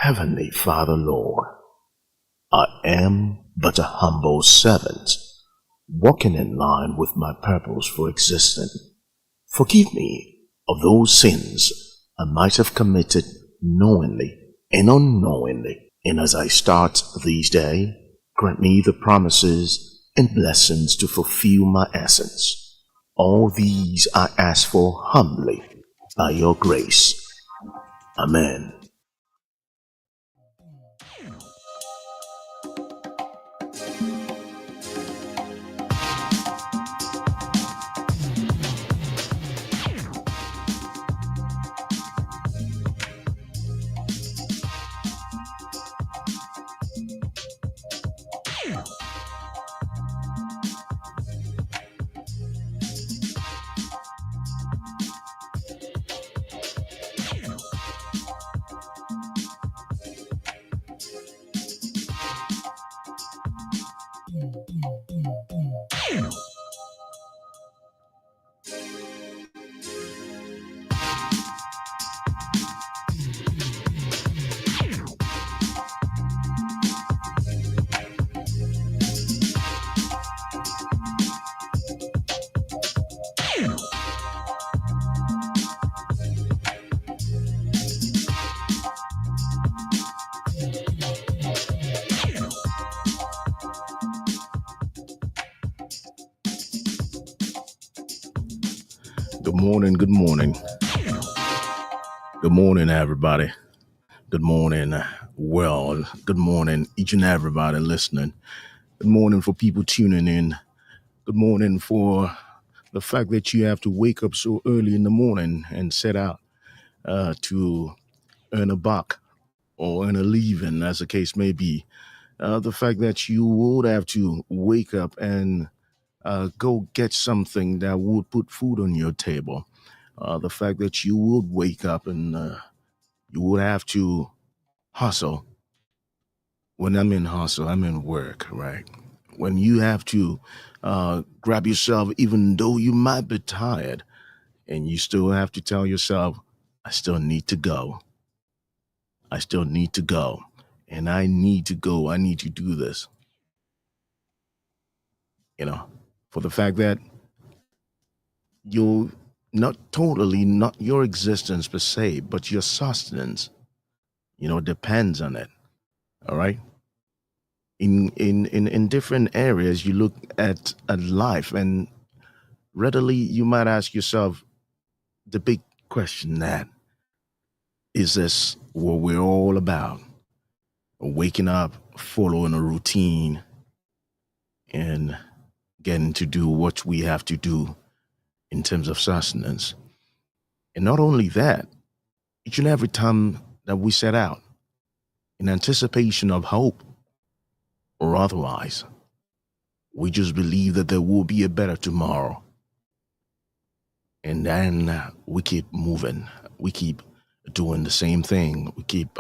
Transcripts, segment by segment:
Heavenly Father, Lord, I am but a humble servant, walking in line with my purpose for existing. Forgive me of those sins I might have committed knowingly and unknowingly. And as I start this day, grant me the promises and blessings to fulfill my essence. All these I ask for humbly by your grace. Amen. Good morning, good morning. Good morning, everybody. Good morning, world. Good morning, each and everybody listening. Good morning for people tuning in. Good morning for the fact that you have to wake up so early in the morning and set out to earn a buck or earn a living, as the case may be. The fact that you would have to wake up and go get something that would put food on your table. The fact that you would wake up and you would have to hustle. When I mean hustle, I mean work, right? When you have to grab yourself, even though you might be tired, and you still have to tell yourself, I still need to go. I still need to go. And I need to go. I need to do this. For the fact that you're not your existence per se, but your sustenance, depends on it. All right. In different areas, you look at life, and readily you might ask yourself the big question: that is this what we're all about? Waking up, following a routine, and getting to do what we have to do in terms of sustenance. And not only that, each and every time that we set out in anticipation of hope or otherwise, we just believe that there will be a better tomorrow. And then we keep moving. We keep doing the same thing. We keep,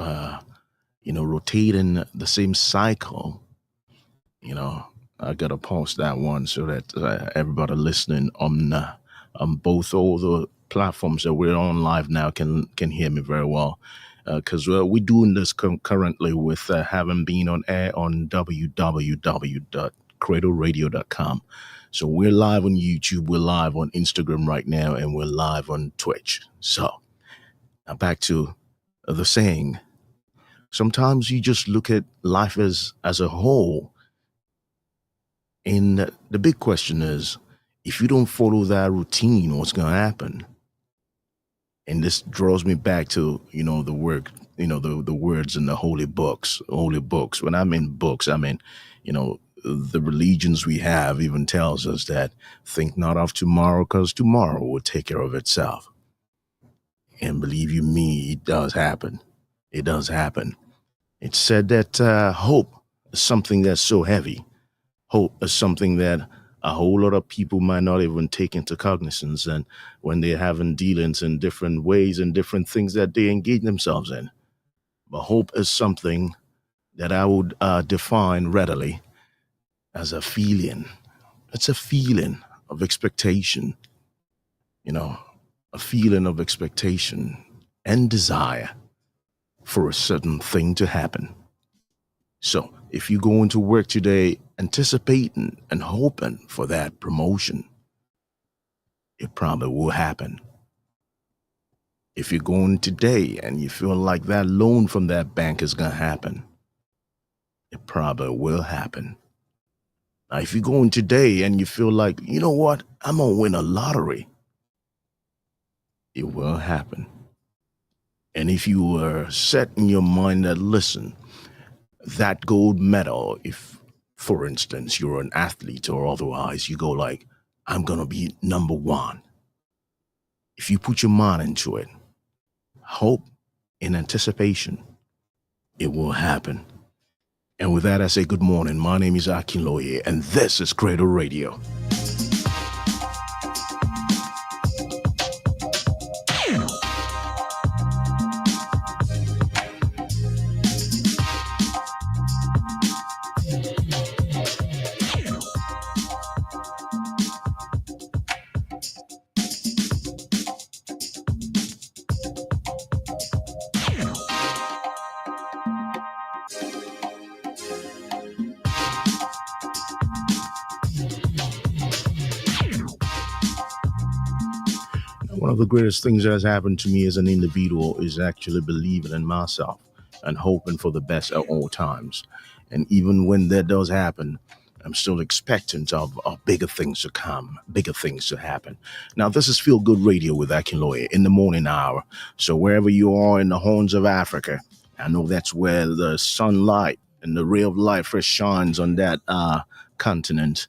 rotating the same cycle. I got to pause that one so that everybody listening on both all the platforms that we're on live now can hear me very well. Because we're doing this currently with having been on air on www.cradleradio.com. So we're live on YouTube, we're live on Instagram right now, and we're live on Twitch. So now back to the saying. Sometimes you just look at life as a whole. And the big question is, if you don't follow that routine, what's going to happen? And this draws me back to, the work, the words in the holy books. When I mean books, I mean, the religions we have even tells us that think not of tomorrow, because tomorrow will take care of itself. And believe you me, it does happen. It does happen. It's said that hope is something that's so heavy. Hope is something that a whole lot of people might not even take into cognizance, and when they're having dealings in different ways and different things that they engage themselves in. But hope is something that I would define readily as a feeling. It's a feeling of expectation, a feeling of expectation and desire for a certain thing to happen. So if you go into work today anticipating and hoping for that promotion, it probably will happen. If you're going today and you feel like that loan from that bank is going to happen, it probably will happen. Now, if you're going today and you feel like, you know what, I'm going to win a lottery, it will happen. And if you were set in your mind that, listen, that gold medal, if, for instance, you're an athlete or otherwise, you go like, I'm going to be number one. If you put your mind into it, hope in anticipation, it will happen. And with that, I say good morning. My name is Akinloye, and this is Cradle Radio. One of the greatest things that has happened to me as an individual is actually believing in myself and hoping for the best at all times. And even when that does happen, I'm still expectant of bigger things to come, bigger things to happen. Now, this is Feel Good Radio with Akinloye in the morning hour. So wherever you are in the horns of Africa, I know that's where the sunlight and the ray of light first shines on that continent.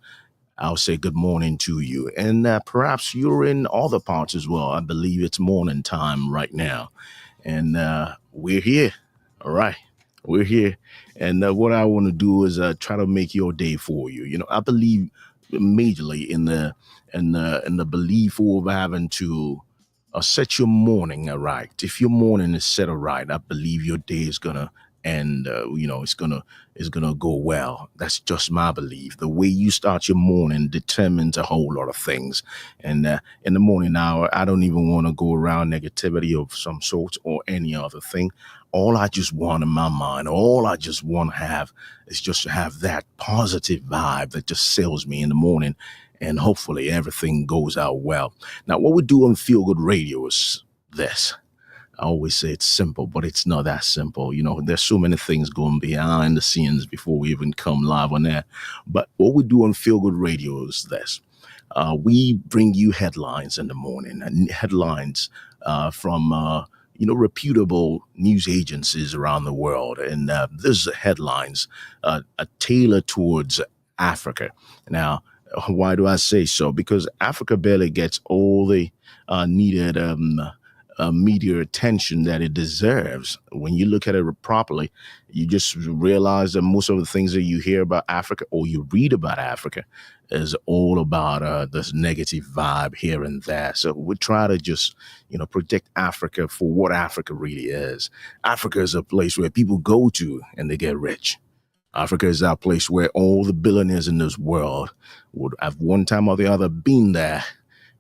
I'll say good morning to you. And perhaps you're in other parts as well. I believe it's morning time right now. And we're here. All right. We're here. And what I want to do is try to make your day for you. You know, I believe majorly in the belief of having to set your morning right. If your morning is set right, I believe your day is gonna end. It's gonna go well. That's just my belief. The way you start your morning determines a whole lot of things. And in the morning hour, I don't even want to go around negativity of some sort or any other thing. All I just want in my mind, all I just want to have is just to have that positive vibe that just sails me in the morning. And hopefully everything goes out well. Now, what we do on Feel Good Radio is this. I always say it's simple, but it's not that simple. You know, there's so many things going behind the scenes before we even come live on air. But what we do on Feel Good Radio is this. We bring you headlines in the morning, and headlines from reputable news agencies around the world. And these headlines are tailored towards Africa. Now, why do I say so? Because Africa barely gets all the needed media attention that it deserves. When you look at it properly, you just realize that most of the things that you hear about Africa or you read about Africa is all about this negative vibe here and there. So we try to just, protect Africa for what Africa really is. Africa is a place where people go to and they get rich. Africa is that place where all the billionaires in this world would have one time or the other been there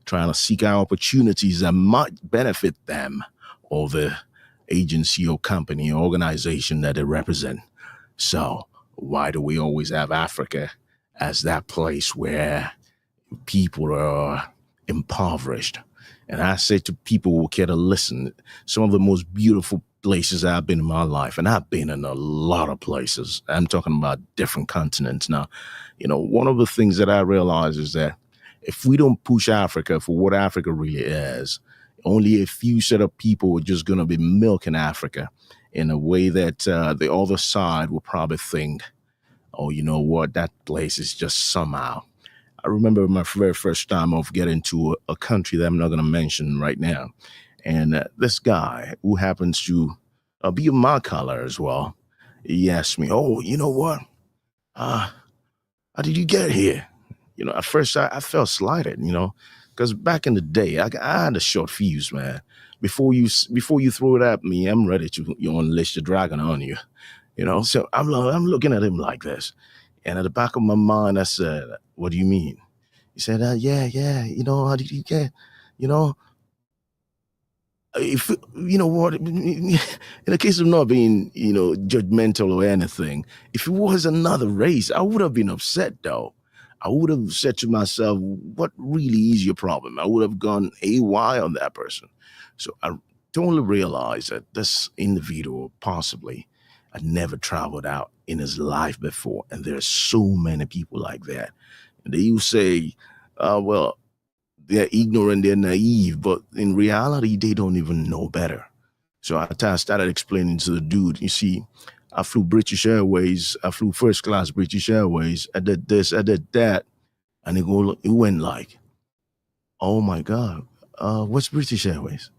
trying to seek out opportunities that might benefit them or the agency or company or organization that they represent. So why do we always have Africa as that place where people are impoverished? And I say to people who care to listen, some of the most beautiful places I've been in my life, and I've been in a lot of places. I'm talking about different continents now. One of the things that I realize is that if we don't push Africa for what Africa really is, only a few set of people are just going to be milking Africa in a way that the other side will probably think, oh, you know what, that place is just somehow. I remember my very first time of getting to a country that I'm not going to mention right now. And this guy who happens to be of my color as well, he asked me, oh, you know what? How did you get here? At first I felt slighted, because back in the day, I had a short fuse, man. Before you throw it at me, I'm ready to unleash the dragon on you, So I'm looking at him like this. And at the back of my mind, I said, what do you mean? He said, yeah, how did you get, if you know what, in the case of not being, judgmental or anything, if it was another race, I would have been upset though. I would have said to myself, what really is your problem? I would have gone AY on that person. So I totally realized that this individual possibly had never traveled out in his life before. And there's so many people like that. And they will say, well, they're ignorant, they're naive, but in reality, they don't even know better. So I started explaining to the dude, you see, I flew British Airways, I flew first class British Airways, I did this, I did that. And it went like, oh my God, what's British Airways?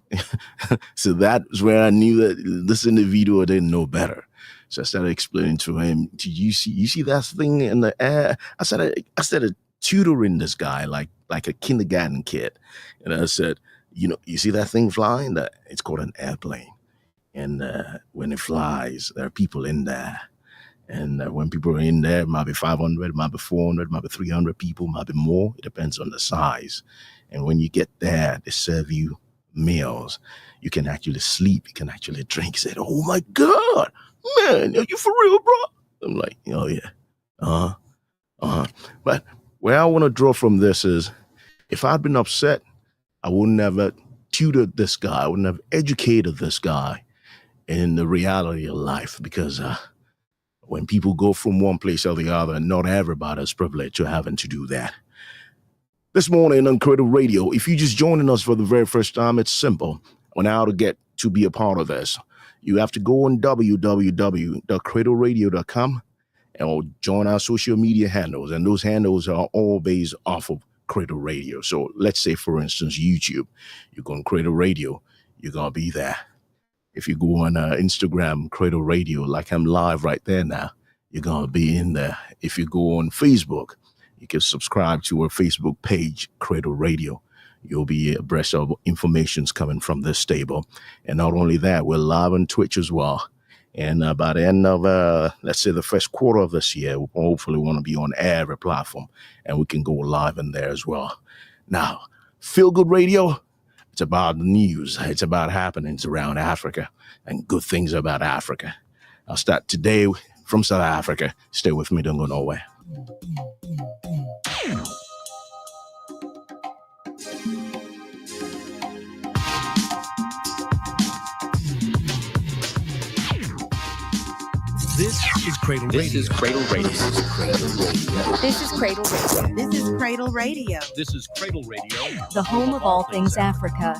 So that's where I knew that this individual didn't know better. So I started explaining to him, you see that thing in the air? I started tutoring this guy like a kindergarten kid. And I said, you see that thing flying? It's called an airplane. And when it flies, there are people in there. And when people are in there, it might be 500, it might be 400, it might be 300 people, it might be more. It depends on the size. And when you get there, they serve you meals. You can actually sleep. You can actually drink. He said, oh my God, man, are you for real, bro? I'm like, oh yeah. But where I want to draw from this is, if I'd been upset, I wouldn't have tutored this guy. I wouldn't have educated this guy in the reality of life, because when people go from one place or the other, not everybody is privileged to having to do that. This morning on Cradle Radio, if you're just joining us for the very first time, it's simple on how to get to be a part of this. You have to go on www.cradleradio.com and join our social media handles. And those handles are all based off of Cradle Radio. So let's say, for instance, YouTube. You go on Cradle Radio, you're going to be there. If you go on Instagram, Cradle Radio, like I'm live right there now, you're going to be in there. If you go on Facebook, you can subscribe to our Facebook page, Cradle Radio. You'll be abreast of informations coming from this stable. And not only that, we're live on Twitch as well. And by the end of, let's say, the first quarter of this year, we'll hopefully want to be on every platform, and we can go live in there as well. Now, Feel Good Radio, it's about the news. It's about happenings around Africa and good things about Africa. I'll start today from South Africa. Stay with me, don't go nowhere. This is Cradle Radio. This is Cradle Radio. This is Cradle Radio. This is Cradle Radio. This is Cradle Radio. This is Cradle Radio. The home of all things Africa.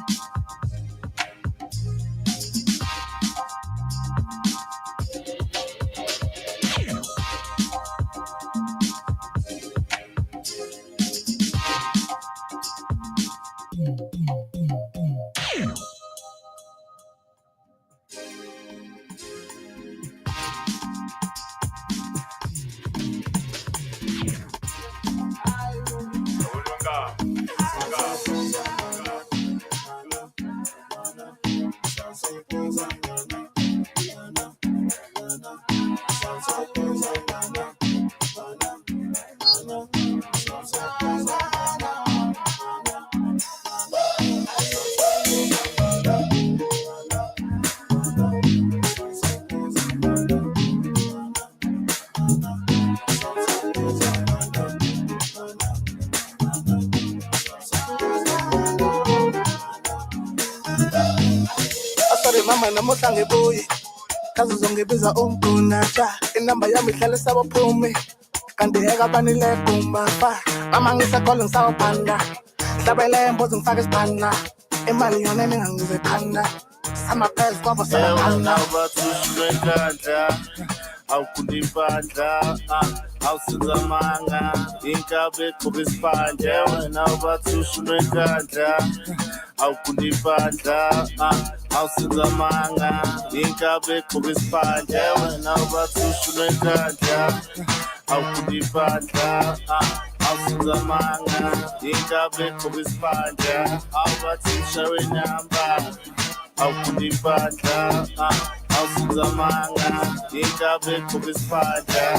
Mama namuhla ngibuye kaze zongibiza umgunatsha inamba yami ihlala sabaphumi kanti ekabanile kumbafa mama ngisakhole ngisawuphanda hlabele imbozi ngifake isiphanda imali yona ningangizekhanda samaphezi kwabo sabaphanda abathushwe enkandla awukhunda impandla awusinzamanga inkabe eqhuba isiphandle wena abathushwe enkandla awukhunda impandla awusinzamanga inkabe eqhuba isiphandle wena abathushwe enkandla awukhunda impandla awusinzamanga inkabe eqhuba isiphandle abathisha wenamba awukhunda impandla awusinzamanga inkabe eqhuba isiphandle.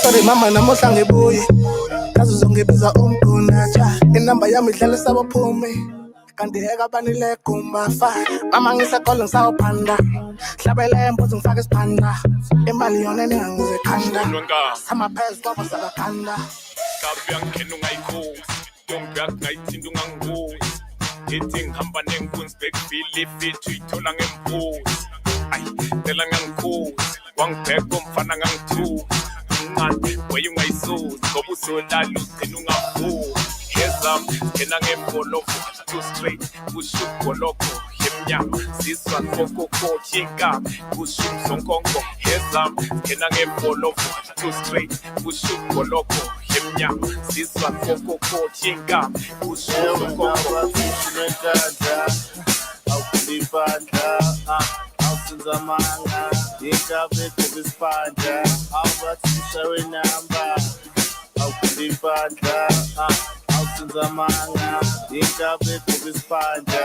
Sorry mama namuhla ngibuye kaze uzongibiza umgunatsha inamba yami idlala sabaphumi kanti ekabanile gumba fa mama ngisekole ngisawuphanda hlabele embuzi ngifake isiphanda imali yona ningangizekhanda samaphezu kwabo sabakhanda kabi angena ungayikhosi ntombi yakungayithinta ungangibuzi ethi ngihamba nenkunzi bekufile ifethu uyithola ngembuzi ayi cela ngangikhuzi wangibheka umfana ngangithuza mncane weyungayisuzi ngoba uzolala ugcina ungavuki hezam ngena ngembolovo too straight kusho ugoloko emnyama ziswa kokoko chinkabi kusho umzonkonko hezam ngena ngembolovo too straight kusho ugoloko emnyama ziswa kokoko chinkabi kusho umzonkonko Sinzamanga, inkabe kubisipanda, awubathisha wenamba, awukulipanda, awusinzamanga, inkabe kubisipanda.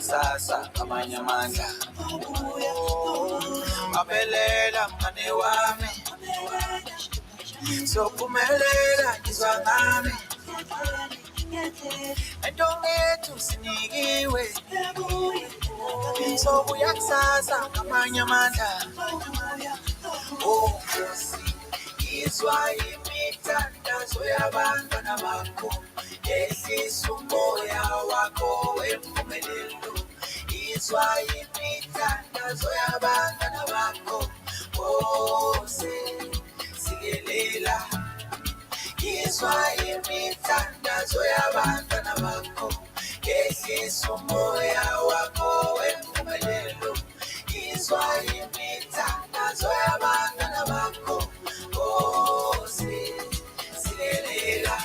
Sasa amanye amandla abelela mngane wami sophumelela izwa ngami entombi yethu sinikiwe sobuya kusasa amanye amandla izwa imithandazo yabantwana bakho yehlisa umoya wakho wempumelelo izwa imithandazo yabantwana bakho sikelela izwa imithandazo yabantwana bakho yehlisa umoya wakho wempumelelo izwa imithandazo yabantwana bakho sikelela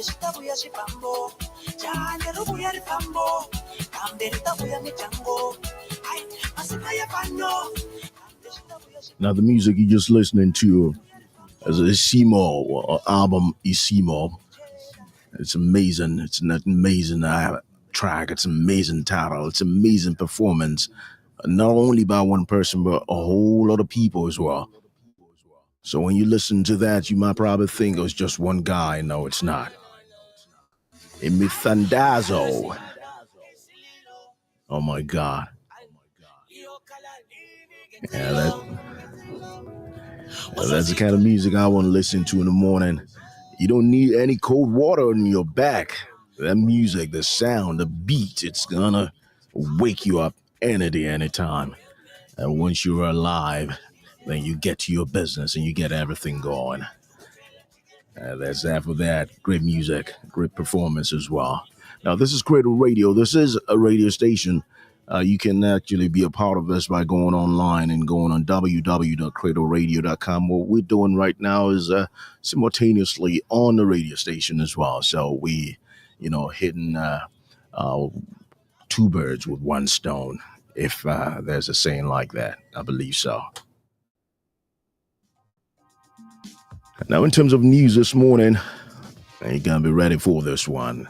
Shitabuya shipambo, jane rubuya ripambo, kambe ritabuya mijango, ay masikaya pano. Now the music you're just listening to is a Seymour album Seymour. It's amazing. It's an amazing track. It's an amazing title. It's an amazing performance. Not only by one person, but a whole lot of people as well. So when you listen to that, you might probably think it was just one guy. No, it's not. Imithandazo. Oh my God. Yeah, that's the kind of music I want to listen to in the morning. You don't need any cold water on your back. That music, the sound, the beat, it's gonna wake you up any day, anytime. And once you're alive, then you get to your business and you get everything going. That's after that. Great music, great performance as well. Now, this is Cradle Radio. This is a radio station. You can actually be a part of this by going online and going on www.cradleradio.com. What we're doing right now is simultaneously on the radio station as well. So we, hitting two birds with one stone, if there's a saying like that. I believe so. Now, in terms of news this morning, you're going to be ready for this one.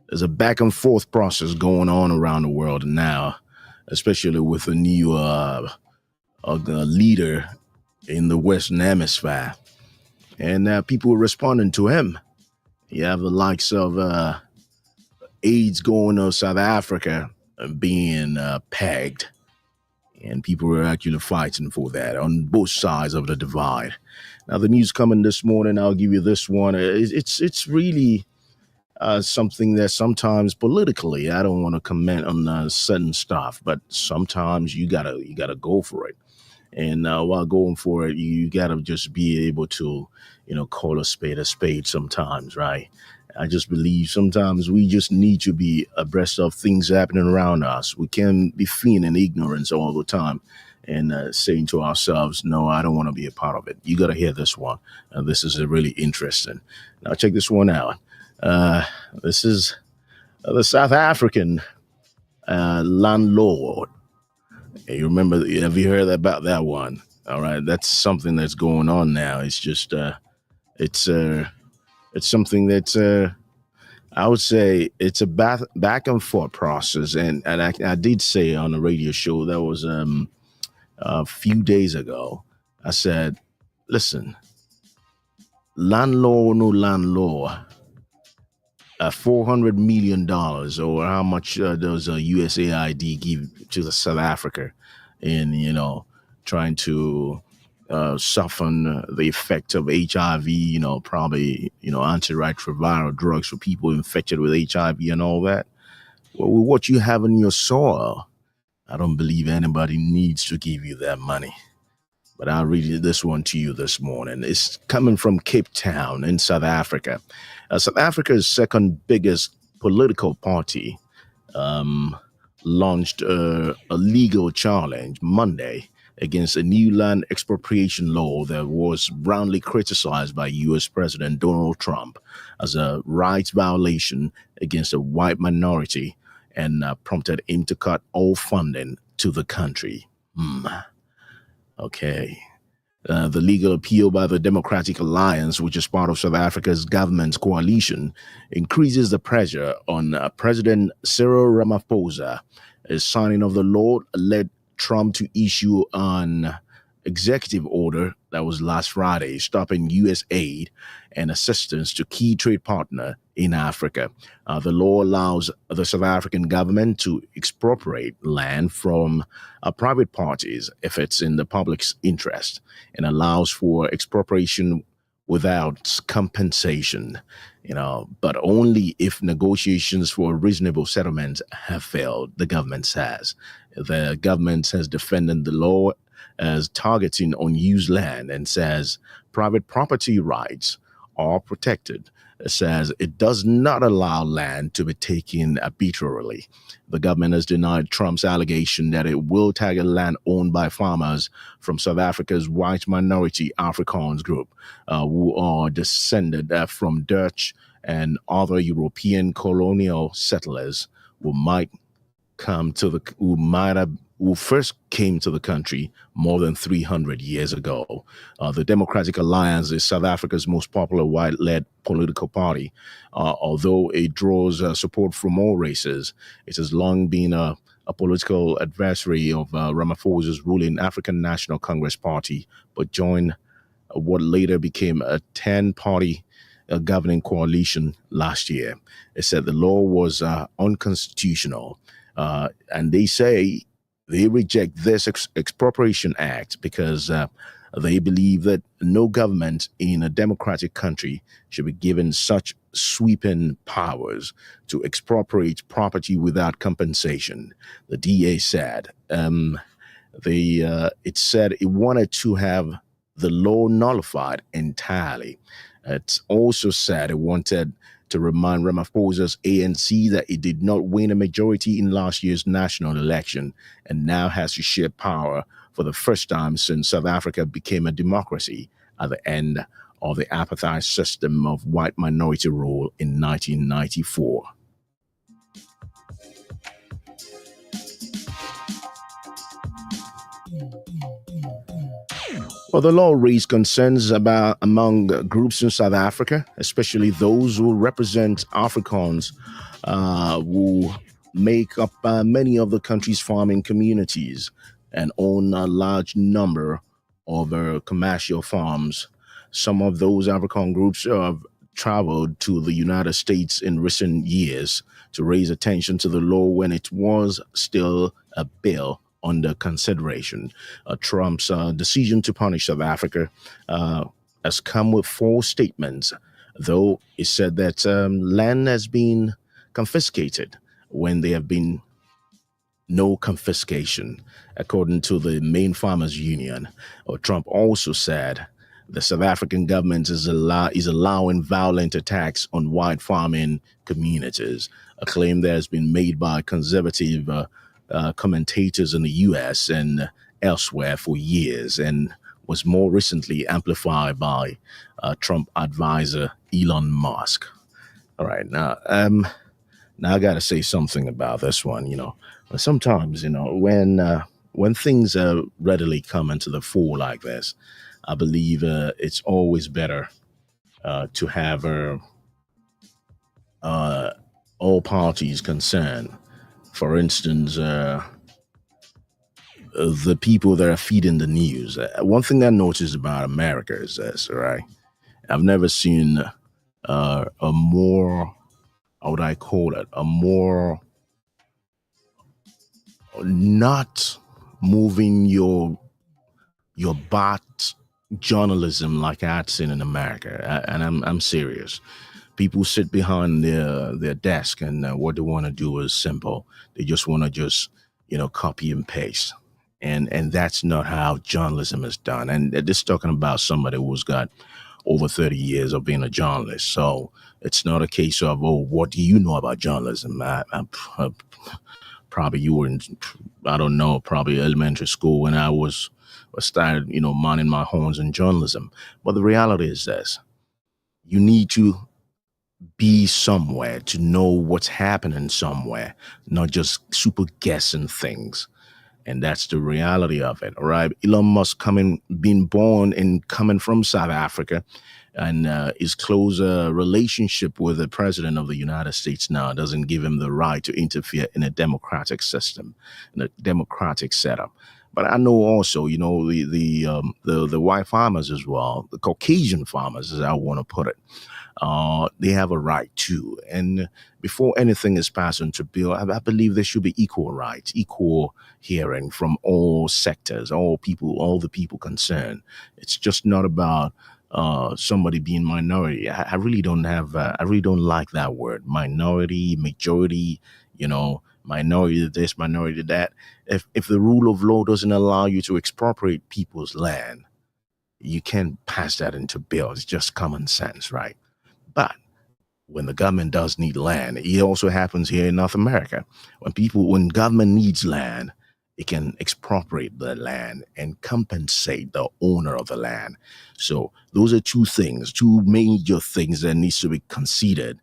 There's a back and forth process going on around the world now, especially with a new leader in the Western Hemisphere. And people are responding to him. You have the likes of AIDS going to South Africa being pegged. And people are actually fighting for that on both sides of the divide. Now, the news coming this morning, I'll give you this one. It's really something that sometimes politically, I don't want to comment on certain stuff, but sometimes you gotta go for it. And while going for it, you gotta just be able to, call a spade sometimes, right? I just believe sometimes we just need to be abreast of things happening around us. We can't be feigning ignorance all the time and saying to ourselves, no, I don't want to be a part of it. You got to hear this one. This is really interesting. Now, check this one out. This is the South African landlord. Hey, you remember, have you heard about that one? All right, that's something that's going on now. It's just, it's something that's, I would say it's a back and forth process. And I did say on the radio show that was a few days ago, I said, listen, landlord, no landlord, $400 million, or how much does USAID give to the South Africa in, trying to soften the effect of HIV, probably, antiretroviral drugs for people infected with HIV and all that. Well, with what you have in your soil, I don't believe anybody needs to give you that money. But I'll read this one to you this morning. It's coming from Cape Town in South Africa. South Africa's second biggest political party launched a legal challenge Monday against a new land expropriation law that was roundly criticized by U.S. President Donald Trump as a rights violation against a white minority and prompted him to cut all funding to the country. Okay. The legal appeal by the Democratic Alliance, which is part of South Africa's government's coalition, increases the pressure on President Cyril Ramaphosa. A signing of the law led Trump to issue an executive order that was last Friday, stopping U.S. aid and assistance to key trade partner in Africa. The law allows the South African government to expropriate land from private parties if it's in the public's interest, and allows for expropriation without compensation, but only if negotiations for a reasonable settlement have failed, the government says. The government has defended the law as targeting unused land and says private property rights are protected. It says it does not allow land to be taken arbitrarily. The government has denied Trump's allegation that it will target land owned by farmers from South Africa's white minority Afrikaans group, who are descended from Dutch and other European colonial settlers who first came to the country more than 300 years ago. The Democratic Alliance is South Africa's most popular white-led political party. Although it draws support from all races, it has long been a political adversary of Ramaphosa's ruling African National Congress Party, but joined what later became a 10-party governing coalition last year. It said the law was unconstitutional, and they say they reject this expropriation act because they believe that no government in a democratic country should be given such sweeping powers to expropriate property without compensation. The DA said it said it wanted to have the law nullified entirely. It also said it wanted to remind Ramaphosa's ANC that it did not win a majority in last year's national election and now has to share power for the first time since South Africa became a democracy at the end of the apartheid system of white minority rule in 1994. Well, the law raised concerns among groups in South Africa, especially those who represent Afrikaans, who make up many of the country's farming communities and own a large number of commercial farms. Some of those African groups have traveled to the United States in recent years to raise attention to the law when it was still a bill under consideration. Trump's decision to punish South Africa has come with 4 statements, though it said that land has been confiscated when there have been no confiscation, according to the main farmers union. Trump also said the South African government is allowing violent attacks on white farming communities, a claim that has been made by conservative commentators in the U.S. and elsewhere for years, and was more recently amplified by Trump advisor Elon Musk. All right, now I got to say something about this one. Sometimes when things readily come into the fore like this, I believe it's always better to have all parties concerned. For instance, the people that are feeding the news. One thing I noticed about America is this, right? I've never seen a more, how would I call it, a more not moving your butt journalism like I'd seen in America. And I'm serious. People sit behind their desk, and what they want to do is simple. They just want to copy and paste. And that's not how journalism is done. And this is talking about somebody who's got over 30 years of being a journalist. So it's not a case of, what do you know about journalism? Probably you were in, I don't know, probably elementary school when I started, minding my horns in journalism. But the reality is this: you need to be somewhere to know what's happening somewhere, not just super guessing things. And that's the reality of it. All right. Elon Musk being born and coming from South Africa, and his close relationship with the president of the United States now doesn't give him the right to interfere in a democratic system, in a democratic setup. But I know also, the white farmers as well, the Caucasian farmers, as I want to put it, they have a right too. And before anything is passed into bill, I believe there should be equal rights, equal hearing from all sectors, all the people concerned. It's just not about somebody being minority. I really don't like that word, minority, majority, minority this, minority that. If the rule of law doesn't allow you to expropriate people's land, you can't pass that into bill. It's just common sense, right? But when the government does need land, it also happens here in North America. When government needs land, it can expropriate the land and compensate the owner of the land. So those are two major things that needs to be considered.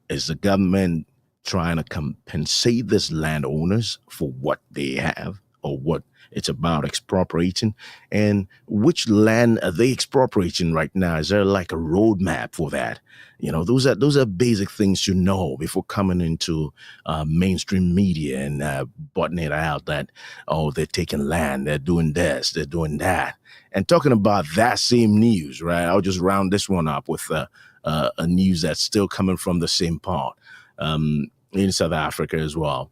Is the government trying to compensate these landowners for what they have or what it's about expropriating? And which land are they expropriating right now? Is there like a roadmap for that? Those are basic things to know before coming into mainstream media and butting it out that, they're taking land, they're doing this, they're doing that. And talking about that same news, right? I'll just round this one up with a news that's still coming from the same part in South Africa as well.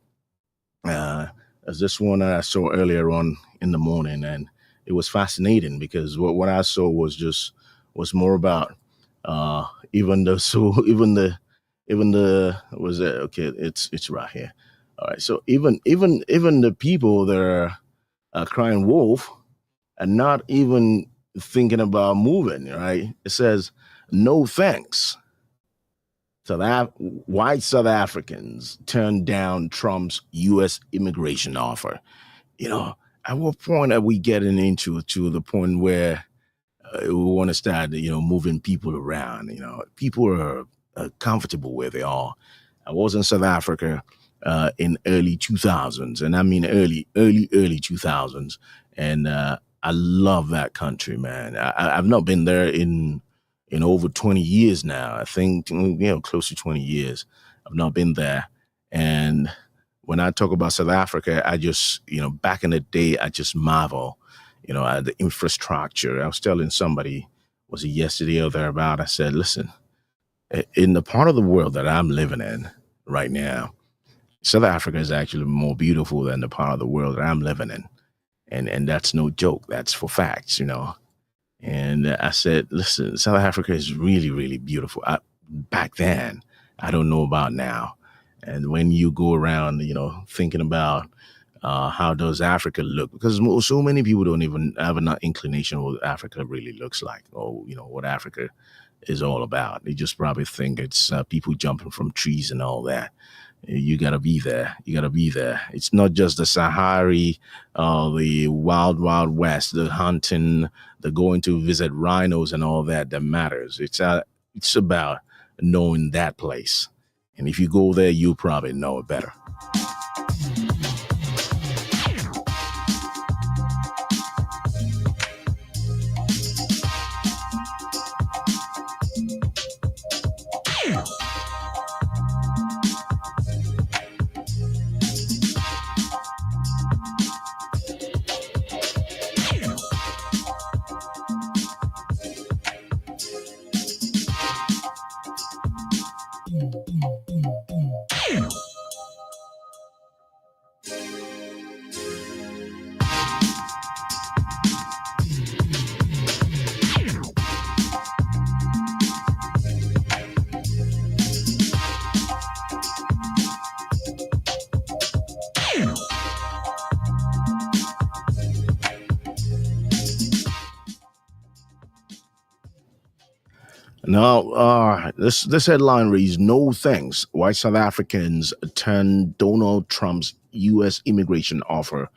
As this one that I saw earlier on in the morning, and it was fascinating because what I saw was more about even the was it okay? It's right here. All right, so even the people that are crying wolf are not even thinking about moving. Right? It says no thanks. White South Africans turned down Trump's U.S. immigration offer. At what point are we getting into to the point where we want to start, moving people around? People are comfortable where they are. I was in South Africa in early 2000s, and I mean early 2000s, and I love that country, man. I've not been there in over 20 years now. I think, close to 20 years. I've not been there. And when I talk about South Africa, I just, back in the day, I just marvel, at the infrastructure. I was telling somebody, was it yesterday or thereabout? I said, listen, in the part of the world that I'm living in right now, South Africa is actually more beautiful than the part of the world that I'm living in. And that's no joke. That's for facts, And I said, listen, South Africa is really, really beautiful. Back then, I don't know about now. And when you go around, thinking about how does Africa look, because so many people don't even have an inclination of what Africa really looks like, or, what Africa is all about. They just probably think it's people jumping from trees and all that. You got to be there. You got to be there. It's not just the Sahara, the wild, wild west, the hunting, the going to visit rhinos and all that matters. It's about knowing that place. And if you go there, you probably know it better. Now, this headline reads, "No thanks. White South Africans turn Donald Trump's U.S. immigration offer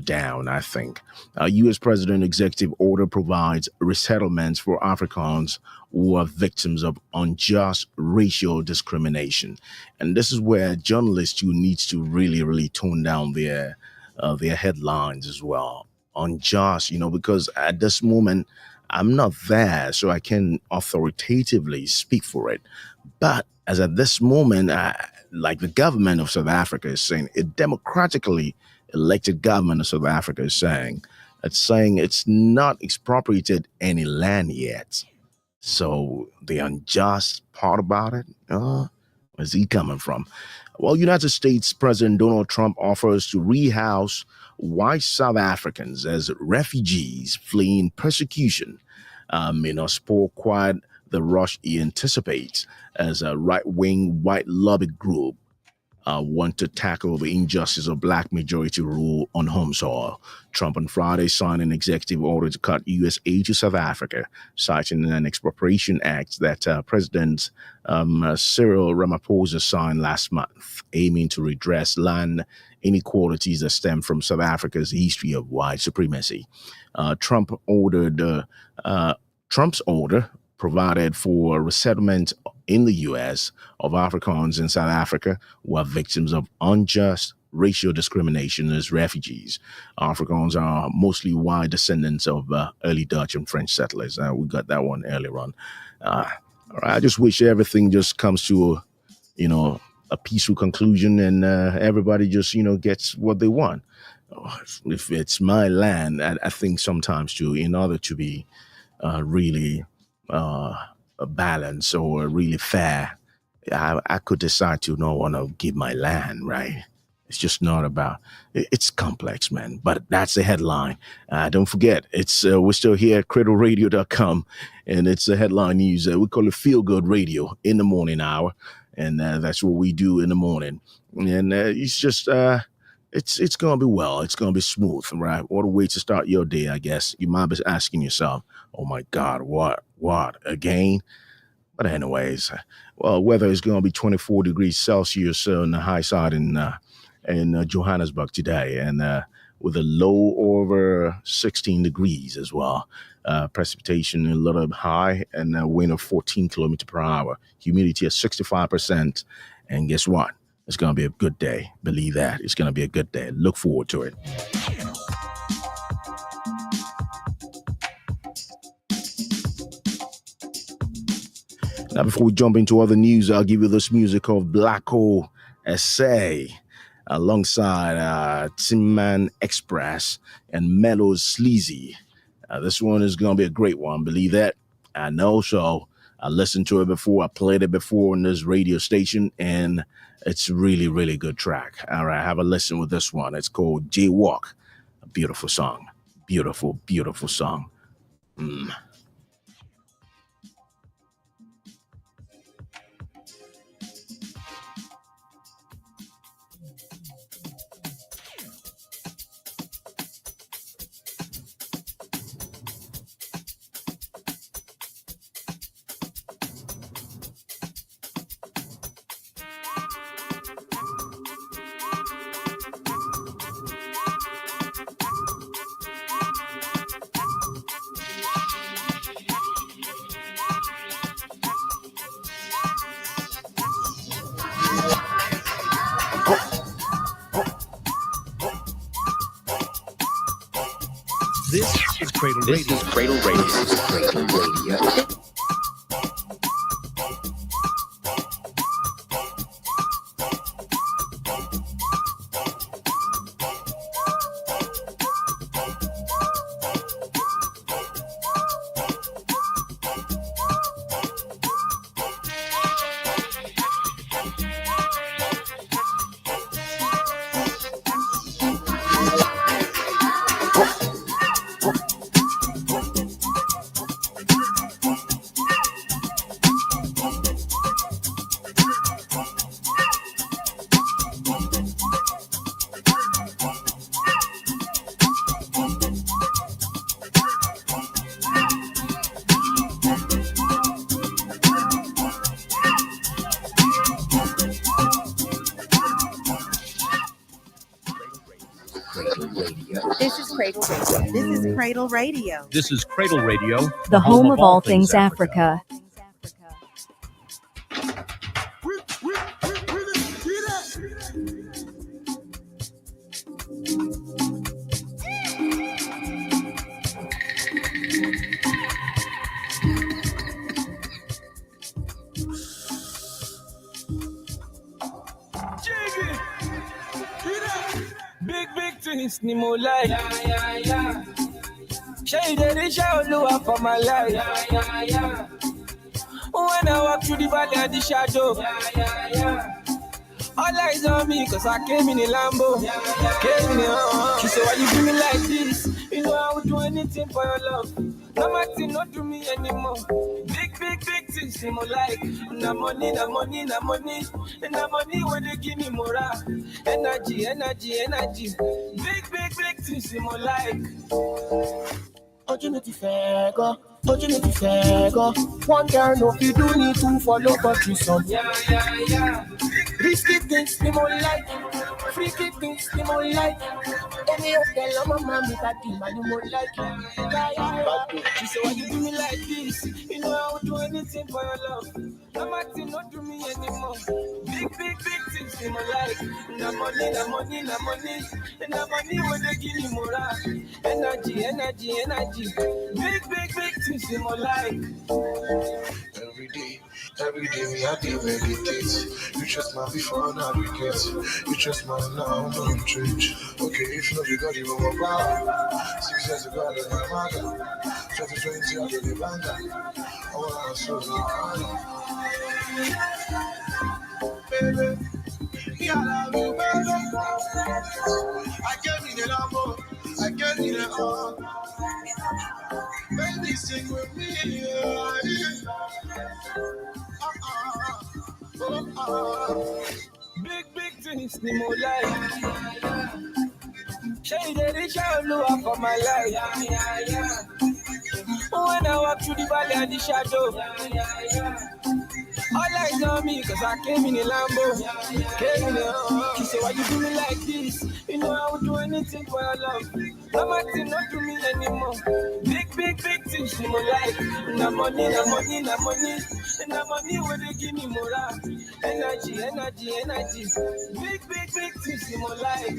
down," I think. U.S. President executive order provides resettlements for Africans who are victims of unjust racial discrimination. And this is where journalists who needs to really, really tone down their headlines as well. Unjust, because at this moment, I'm not there, so I can authoritatively speak for it. But as at this moment, like the government of South Africa is saying, a democratically elected government of South Africa is saying it's not expropriated any land yet. So the unjust part about it, where's he coming from? Well, United States President Donald Trump offers to rehouse white South Africans as refugees fleeing persecution may not spoil quite the rush he anticipates as a right-wing white lobby group want to tackle the injustice of black majority rule on home soil. Trump on Friday signed an executive order to cut U.S. aid to South Africa, citing an expropriation act that President Cyril Ramaphosa signed last month, aiming to redress land inequalities that stem from South Africa's history of white supremacy. Trump's order provided for resettlement in the U.S. of Africans in South Africa who are victims of unjust racial discrimination as refugees. Africans are mostly white descendants of early Dutch and French settlers. We got that one earlier on. I just wish everything just comes to a peaceful conclusion and everybody just gets what they want. If it's my land, I think sometimes too, in order to be really balanced or really fair, I could decide to not want to give my land, right? It's just not about. It's complex, man. But that's the headline. Don't forget, it's we're still here at cradleradio.com, and it's the headline news. We call it Feel Good Radio in the morning hour, and that's what we do in the morning. And it's just it's gonna be well. It's gonna be smooth, right? What a way to start your day, I guess. You might be asking yourself, "Oh my God, what again?" But anyways, well, weather is going to be 24 degrees Celsius on the high side in Johannesburg today, and with a low over 16 degrees as well. Precipitation a little high, and a wind of 14 kilometers per hour. Humidity at 65%. And guess what? It's going to be a good day. Believe that. It's going to be a good day. Look forward to it. Now, before we jump into other news, I'll give you this music of Black Hole Essay alongside Tin Man Express and Mellows Sleazy. This one is going to be a great one. Believe that. I know. So I listened to it before. I played it before on this radio station, and it's really, really good track. All right. Have a listen with this one. It's called Jaywalk. A beautiful song. Beautiful, beautiful song. This is Cradle This Radio. is Cradle Radio. This is Cradle Radio. This is Cradle Radio. This is Cradle Radio. This is Cradle Radio, The home of all things Africa. Big things, ni mo like. Shade the show for my life. When I walk through the valley of the shadow, all eyes on me, cause I came in a Lambo. Came in She said, why you do me like this? You know I would do anything for your love. No matter, not do me anymore. Big things, you more like. Na money. And the money when they give me more energy. Big things, you more like. Opportunity fair go. One girl no you do need to follow country son. Yeah. Risky things they more like, freaky things they more like. Any of them my mommy that the man you more like. Yeah. She said, why you do me like this? You know I would do anything for your love. No matter, not do me anymore. Big things they more like. Na money. And the money when they give me more energy. Big things they more like. Every day we have to meditate. trust my before now regret. You trust my now, don't change. Okay, if not, you got it on my power. 6 years ago, I got my mother. 2020, I got the banda. I want to show baby, yeah, I love you, baby. I get me the Lambo, I get me the baby, sing with me, Big things, ni mo like. Shady, show love for my life. When I walk through the valley and the shadow, all eyes on me, cause I came in a Lambo. Came in a She said, why you do me like this? You know I would do anything for your love. No matter not to me anymore. Big things, you know like. No money. And the money when they give me morale. Energy. Big things, you know like.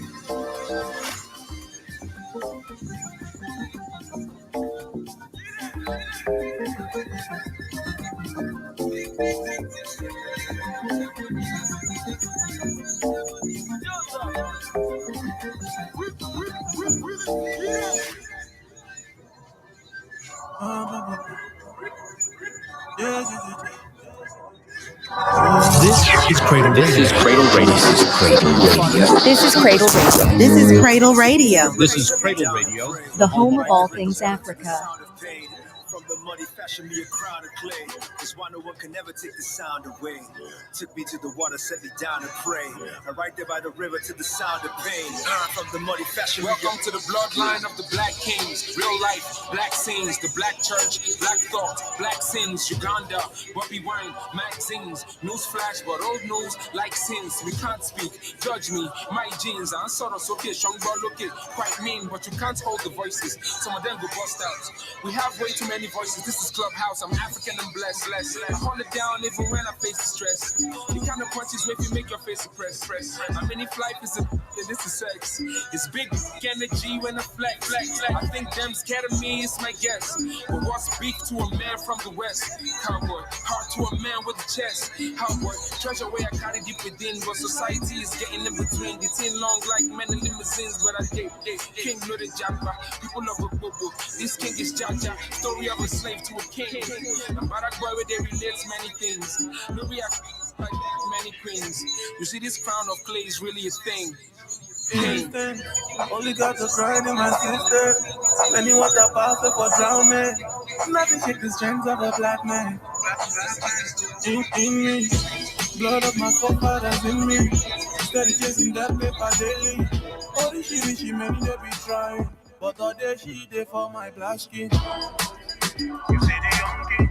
This is Cradle Radio. This is Cradle Radio. This is Cradle Radio. This is Cradle Radio. This is Cradle Radio. The home of all things Africa. From the money, fashion me a crown of clay. Cause why no one can never take the sound away. Took me to the water, set me down and pray. And right there by the river to the sound of pain. From the money, fashion me. Welcome to the bloodline of the black kings. Real life, black scenes, the black church, black thought, black sins, Uganda, Bobby Wine, magazines, news flash, but old news like sins. We can't speak, judge me, my jeans. I'm sort of okay, strong, but look it, quite mean, but you can't hold the voices. Some of them go bust out. We have way too many voices. This is Clubhouse. I'm African and blessed. I hold it down even when I face the stress. The kind of punches make you make your face suppress. I mean, if life is a this is sex. It's big energy when I flex. I think them scared of me, it's my guess. But what's beef to a man from the west? Cowboy, heart to a man with a chest. Cowboy, treasure where I carry deep within. But society is getting in between. The tin long like men in limousines. But I date king, no the jabba. People love a boo. This king is Jaja. Story of a slave to a king. I'm Baragboy where they relate many things. No react like many queens. You see, this crown of clay is really a thing. Only got the grind in my sister. Many water pass for drowning. Nothing shake the strength of a black man. In me, blood of my forefathers in me. Steady chasing that paper daily. All the shit she many they be trying, but all day she dey for my black skin. You see the young king,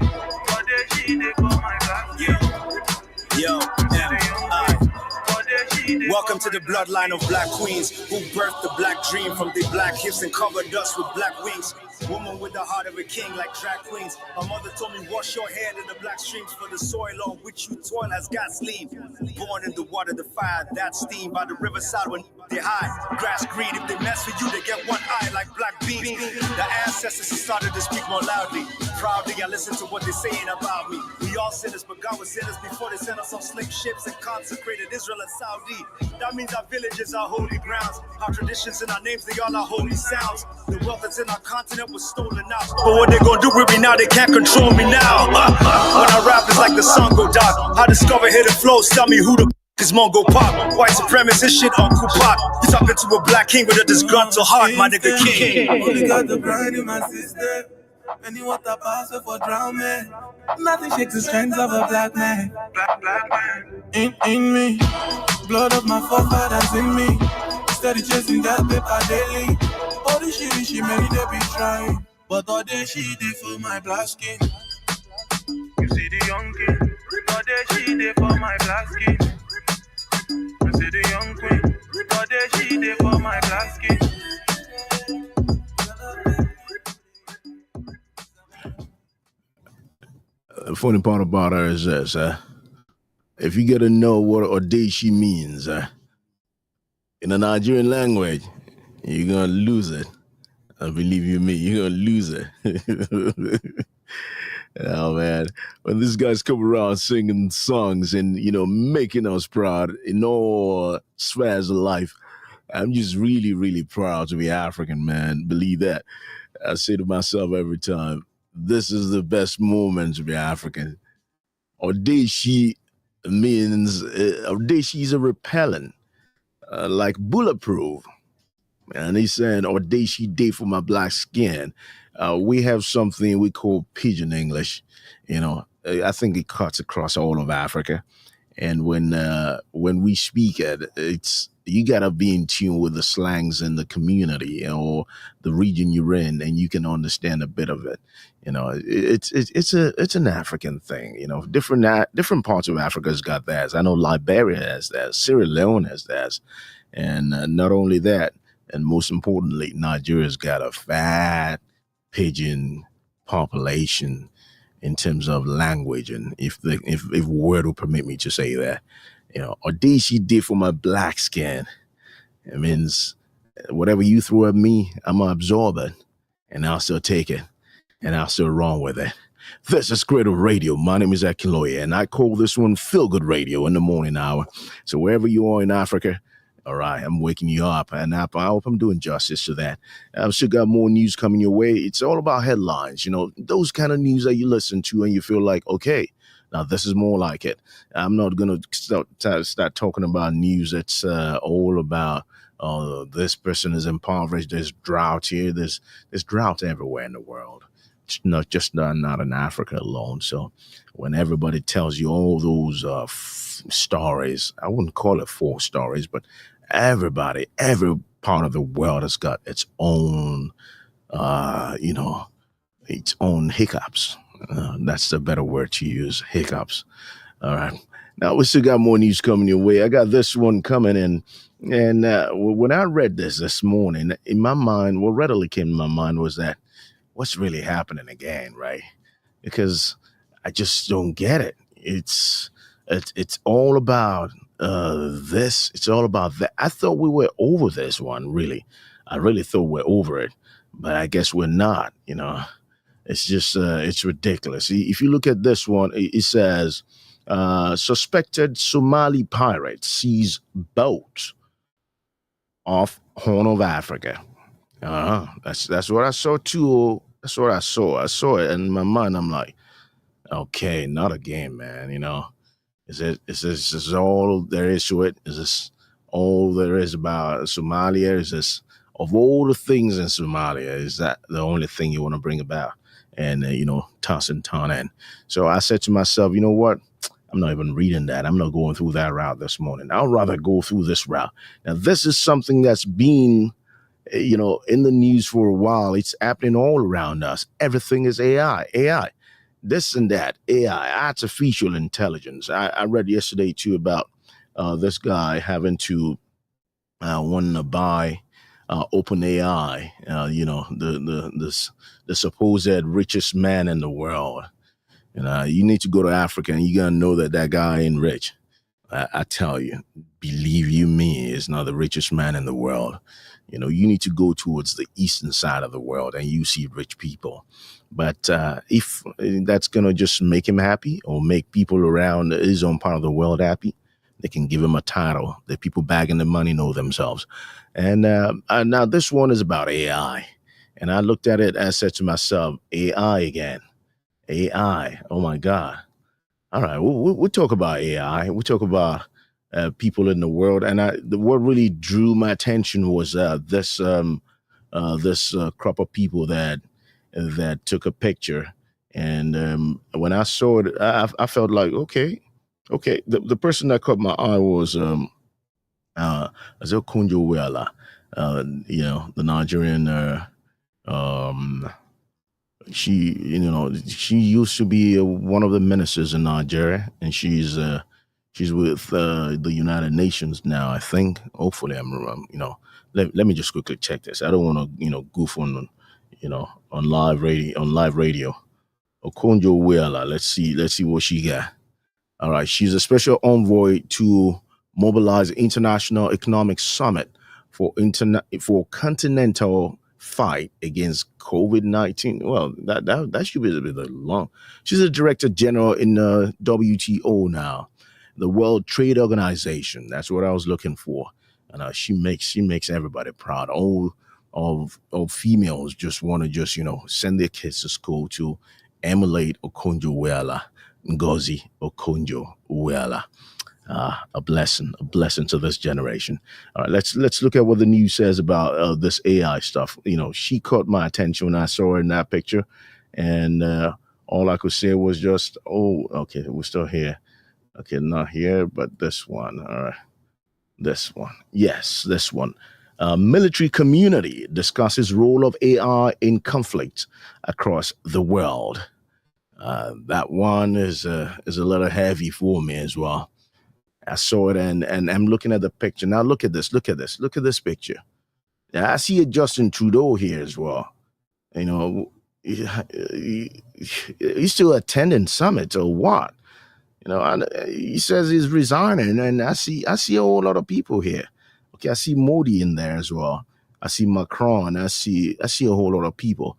all day she dey for my black skin. Yo, welcome to the bloodline of black queens who birthed the black dream from their black hips and covered us with black wings. Woman with the heart of a king like drag queens. My mother told me wash your hand in the black streams, for the soil on which you toil has got sleep. Born in the water, the fire, that steam by the riverside when they hide. Grass green, if they mess with you, they get one eye like black beans. The ancestors started to speak more loudly. Proudly, I listen to what they're saying about me. We all sinners, but God was sinners before they sent us on slave ships and consecrated Israel and Saudi. That means our villages are holy grounds. Our traditions and our names, they all are holy sounds. The wealth that's in our continent was stolen out. But what they gonna do with me now, they can't control me now. When I rap, it's like the sun go dark. I discover hidden flows, tell me who the is Mongo Pop. White supremacist shit on Pop. You talking to a black king with a disgruntled heart, my nigga king. Only got the grind in my sister. Any water pass for drowning. Nothing shakes the strength of a black man. Black man. In me, blood of my forefathers in me. Steady chasing that paper daily. All the shit she many they be trying, but all day she did for my black skin. You see the young king, all day she did for my black skin. You see the young queen, all day she did for my black skin. The funny part about her is this, if you get to know what Odeshi means in the Nigerian language, you're going to lose it. I believe you me, you're going to lose it. Oh man, when these guys come around singing songs and making us proud in all spheres of life, I'm just really, really proud to be African, man. Believe that. I say to myself every time, this is the best moment to be African. Odeshi means Odeshi is a repellent, like bulletproof. And he's saying Odeshi day for my black skin. We have something we call pidgin English. I think it cuts across all of Africa. And when we speak it, it's you gotta be in tune with the slangs in the community or the region you're in, and you can understand a bit of it. It's an African thing. Different parts of Africa's got theirs. I know Liberia has theirs, Sierra Leone has theirs, and not only that, and most importantly, Nigeria's got a fat pigeon population in terms of language, and if word will permit me to say that, Odeshi did for my black skin. It means whatever you throw at me, I'm gonna absorb it, and I'll still take it, and I'll still run with it. This is Cradle Radio. My name is Akinloye, and I call this one Feel Good Radio in the morning hour. So wherever you are in Africa, all right, I'm waking you up, and I hope I'm doing justice to that. I've still got more news coming your way. It's all about headlines, those kind of news that you listen to and you feel like, okay, now this is more like it. I'm not going to start talking about news that's all about this person is impoverished, there's drought here, there's drought everywhere in the world. It's not in Africa alone. So when everybody tells you all those stories, I wouldn't call it 4 stories, but every part of the world has got its own, its own hiccups. That's the better word to use, hiccups. All right. Now, we still got more news coming your way. I got this one coming in. And when I read this morning, in my mind, what readily came to my mind was that what's really happening again, right? Because I just don't get it. It's all about this. It's all about that. I thought we were over this one, really. I really thought we're over it, but I guess we're not. It's just it's ridiculous. If you look at this one, it says suspected Somali pirate sees boat off Horn of Africa. That's what I saw too. That's what I saw. I saw it, and in my mind, I'm like, okay, not again, man. Is this all there is to it? Is this all there is about Somalia? Is this, of all the things in Somalia, is that the only thing you want to bring about? And, toss and turn in. So I said to myself, you know what? I'm not even reading that. I'm not going through that route this morning. I'll rather go through this route. Now, this is something that's been, in the news for a while. It's happening all around us. Everything is AI. This and that, AI, artificial intelligence. I read yesterday too about this guy having to want to buy OpenAI, the supposed richest man in the world. You need to go to Africa and you're gonna know that guy ain't rich. I tell you, believe you me, is not the richest man in the world. You need to go towards the eastern side of the world and you see rich people. But if that's going to just make him happy or make people around his own part of the world happy, they can give him a title. The people bagging the money know themselves. And now this one is about AI. And I looked at it and I said to myself, AI again. AI. Oh, my God. All right. We'll talk about AI. We'll talk about people in the world. And what really drew my attention was this crop of people that took a picture. And when I saw it, I felt like, okay. The person that caught my eye was Azokunjo Wela, the Nigerian. She used to be one of the ministers in Nigeria, and she's with the United Nations now, I think. Hopefully, let me just quickly check this. I don't want to goof on live radio. Okonjo Wela. Let's see what she got. All right, she's a special envoy to mobilize International Economic Summit for continental fight against COVID-19. Well, that should be a bit long. She's a director general in WTO now, the World Trade Organization. That's what I was looking for. And she makes everybody proud. All females just want to send their kids to school to emulate Okonjo-Iweala, Ngozi Okonjo-Iweala. A blessing to this generation. All right, let's look at what the news says about this AI stuff. She caught my attention when I saw her in that picture, and all I could say was just, oh, okay, we're still here. Okay, not here, but this one. All right, this one. Yes, this one. Military community discusses role of AI in conflict across the world. That one is a little heavy for me as well. I saw it and I'm looking at the picture. Now look at this picture. Yeah, I see a Justin Trudeau here as well. He's still attending summits or what? He says he's resigning, and I see a whole lot of people here. Okay, I see Modi in there as well. I see Macron. I see a whole lot of people.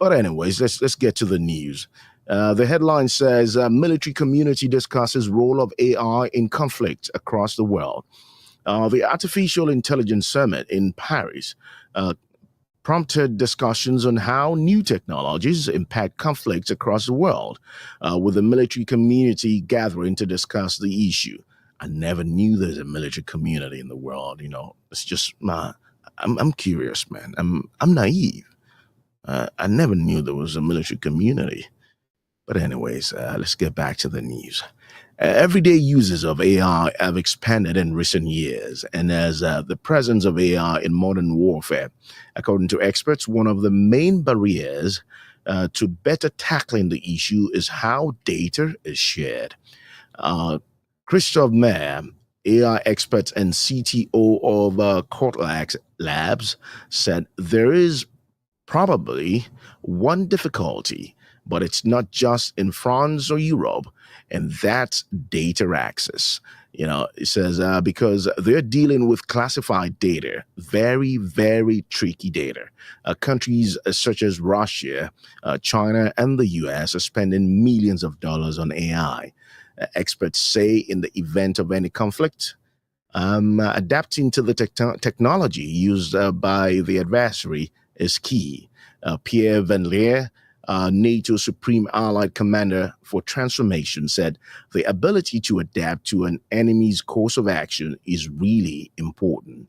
But anyways, let's get to the news. The headline says, military community discusses role of AI in conflict across the world. The Artificial Intelligence Summit in Paris prompted discussions on how new technologies impact conflicts across the world, with the military community gathering to discuss the issue. I never knew there's a military community in the world. It's just I'm curious, man. I'm naive. I never knew there was a military community. But anyways, let's get back to the news. Everyday uses of AI have expanded in recent years, and as the presence of AI in modern warfare, according to experts, one of the main barriers to better tackling the issue is how data is shared. Christophe Mayer, AI expert and CTO of Cortlax Labs, said there is probably one difficulty, but it's not just in France or Europe, and that's data access. It says because they're dealing with classified data, very, very tricky data. Countries such as Russia, China, and the US are spending millions of dollars on AI. Experts say in the event of any conflict, adapting to the technology used by the adversary is key. Pierre Van Leer, NATO Supreme Allied Commander for Transformation, said the ability to adapt to an enemy's course of action is really important.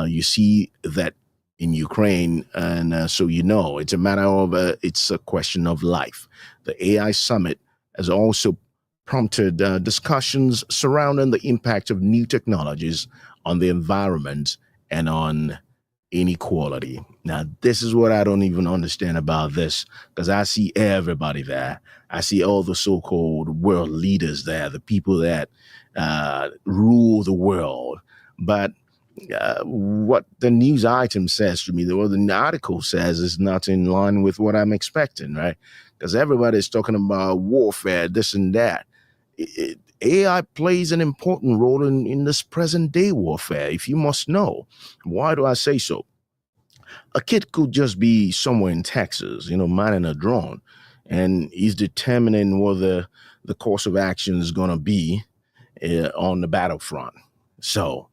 You see that in Ukraine, and so it's a matter of, it's a question of life. The AI Summit has also prompted discussions surrounding the impact of new technologies on the environment and on inequality. Now, this is what I don't even understand about this, because I see everybody there. I see all the so-called world leaders there, the people that rule the world. But what the news item says to me, what the article says, is not in line with what I'm expecting, right? Because everybody's talking about warfare, this and that. AI plays an important role in this present day warfare, if you must know. Why do I say so? A kid could just be somewhere in Texas, minding a drone, and he's determining what the course of action is going to be on the battlefront. So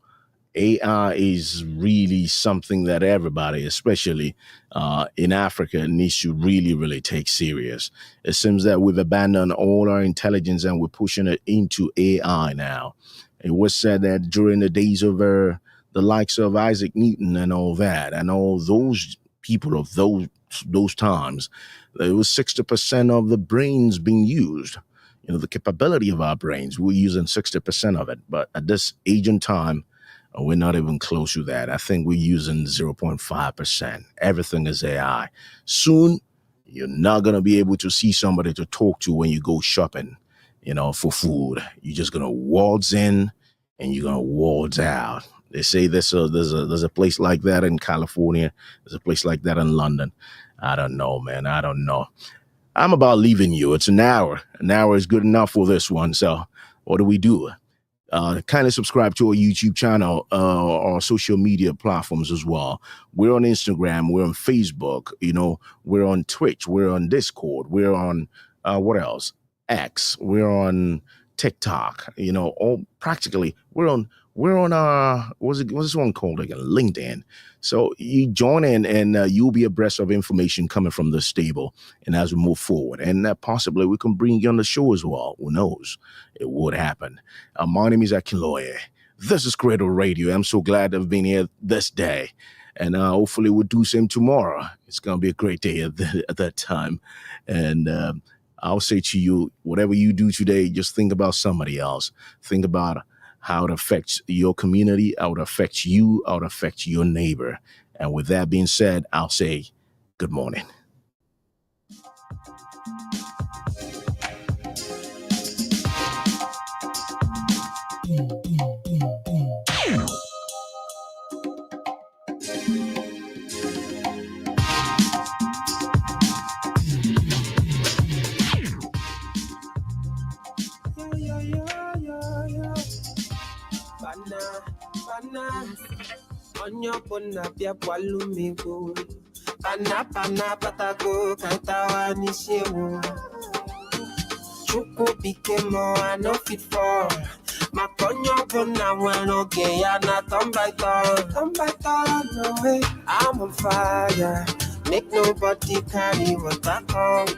AI is really something that everybody, especially in Africa, needs to really, really take serious. It seems that we've abandoned all our intelligence and we're pushing it into AI now. It was said that during the days of the likes of Isaac Newton and all that, and all those people of those times, there was 60% of the brains being used. The capability of our brains, we're using 60% of it. But at this age and time, we're not even close to that. I think we're using 0.5%. Everything is AI. Soon, you're not going to be able to see somebody to talk to when you go shopping, for food. You're just going to waltz in and you're going to waltz out. They say there's a place like that in California. There's a place like that in London. I don't know, man. I don't know. I'm about leaving you. It's an hour. An hour is good enough for this one. So what do we do? Kindly subscribe to our YouTube channel, our social media platforms as well. We're on Instagram, we're on Facebook, we're on Twitch, we're on Discord, we're on what else? X, we're on TikTok, all practically we're on what's this one called again? LinkedIn. So you join in and you'll be abreast of information coming from the stable. And as we move forward, and possibly we can bring you on the show as well. Who knows? It would happen. My name is Akinloye. This is Cradle Radio. I'm so glad to have been here this day. And hopefully we'll do same tomorrow. It's going to be a great day at that time. And I'll say to you, whatever you do today, just think about somebody else. Think about how it affects your community, how it affects you, how it affects your neighbor. And with that being said, I'll say good morning. Onyo pona pia walumigo. Pana patago kaitawa nishewo. Chuku bikemo I no fit for. Makonyo pona wano geya na tombai no way. I'm on fire. Make nobody carry what I come.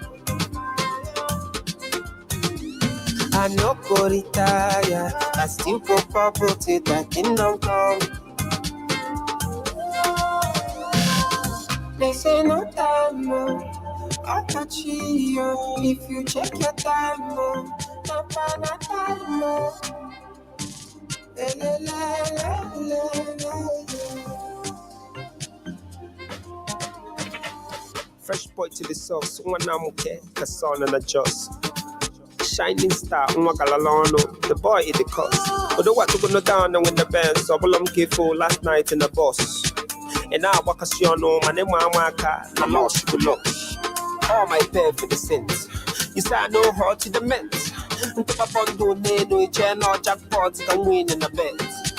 I no go retire. I still go purple till the kingdom come. They say no time, I'll catch you if you check your time, no time, Fresh boy to the sauce, one I'm okay, Kasson and a Joss. Shining star, the boy is the cost. But the what to go down and win the band, so I'm grateful last night in the boss. And now Wakasiono, my name Waka, I lost you look. All my pay for the sins. You say I know how to the mint. And to my bundle, no channel jackpot can win in the bet.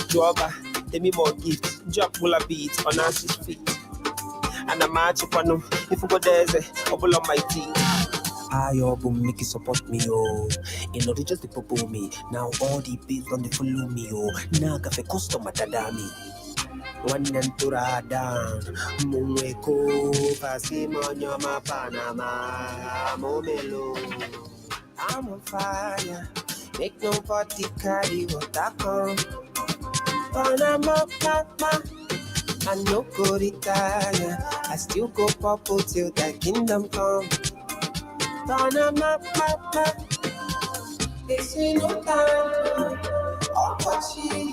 Jobber, give me more gifts. Drop will a beat on Nancy's feet. And a match upon them. If you go there's a bubble on my teeth. I album make you support me, oh. In order just to pop me. Now all the bills on the follow me, oh. Now cafe customer tadami. One and tura down. Mumweko pasimonyo Panama momelo. I'm on fire. Make nobody carry what I come. Panama, mama. I no go retire. I still go purple till the kingdom come. Panama, mama. They say no time. I'll catch you